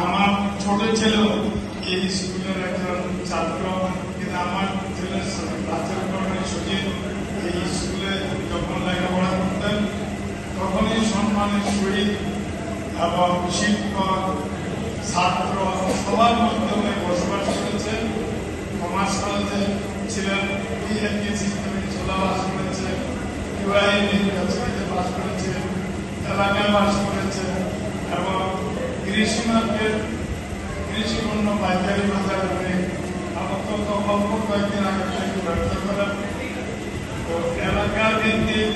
আমার ছোট ছেলেও এই স্কুলের একজন ছাত্র, কিন্তু আমার ছেলের আচরণ সুজিত এই স্কুলে যখন লেখাপড়া করতেন তখনই সম্মানের সহিত এবং শিক্ষক ছাত্র সবার মাধ্যমে বসবাস করেছেন। কমার্স কলেজে ছিলেন, পিএইচডি সিস্টেমে সিলেবাস করেছে, ইউআইতে পাস করেছে, এলাকায় বাস করেছে এবং কৃষি মার্কেট কৃষি পণ্য পাইকারি বাজার করে অত্যন্ত অল্প কয়েকদিন আগে থেকে ব্যবসা করেন। তো এলাকার ভিত্তিক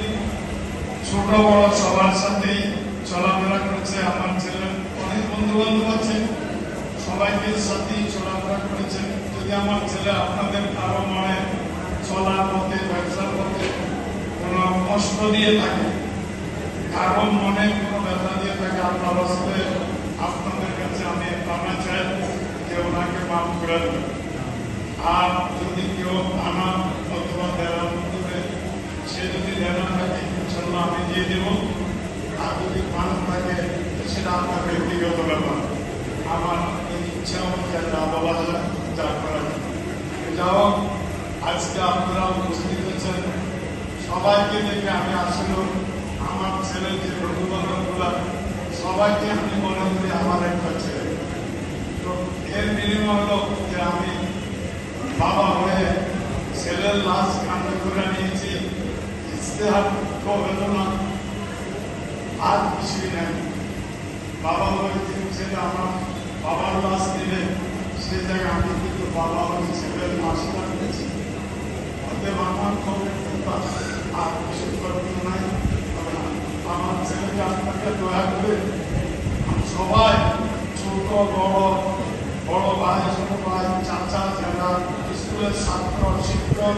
ছোট বড় সবার সাথেই চলাফেরা করেছে। আমার ছেলের অনেক বন্ধু বান্ধব আছে, সবাইকে সাথেই চলাফেরা করেছে। যদি আমার ছেলে আপনাদের কারো মনে চলার পথে ব্যবসার পথে কোনো কষ্ট দিয়ে থাকে, কারো মনে কোনো ব্যথা দিয়ে থাকে, আপনার হস্তে আপনাদের কাছে আমি ক্ষমা চাই যে ওনাকে মাফ করে দেবেন। আর যদি কেউ আনা অথবা দেওয়ার মধ্যে সে যদি দেনা থাকে ইনশাল্লাহ আমি দিয়ে দেব। আর যদি মান থাকে সেটা আপনার ব্যক্তিগত ব্যাপার, আমার ইচ্ছা অনুযায়ী যা বলা যায় তা করা যায়। যাও আজকে আপনারা উপস্থিত হয়েছেন, সবাইকে দেখে আমি আসলে আমার ছেলের যে বন্ধু বান্ধবগুলা সবাইকে আমি মনে করি আমার একটা ছেলে। তো এর বিনিময় হলো যে আমি বাবা হয়ে ছেলের লাশ কান্ড করে নিয়েছি, ইস্তেহার বেদনা আর কিছুই নেই। বাবা হয়ে যে ছেলে আমার বাবার লাশ দিলে সে জায়গায় আমি কিন্তু বাবা হয়ে ছেলের লাশ কাটতেছি। অতএব আমার খবর আর কিছু করতে নাই। আমার ছেলেকে আপনাকে দয়া করে সবাই ছোট বড় বড় ভাই ছোট ভাই চাচা যারা স্কুলের ছাত্র শিক্ষক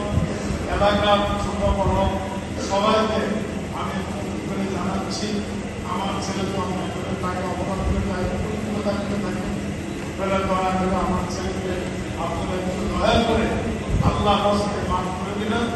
এলাকার ছোট বড় সবাইকে আমি করে জানাচ্ছি আমার ছেলেকে অনেক করে তাকে অপরাধ করে থাকতে থাকে বলে দয়া করে আমার ছেলেকে আপনারা একটু দয়া করে আল্লাহ মাফ করে দিলেন।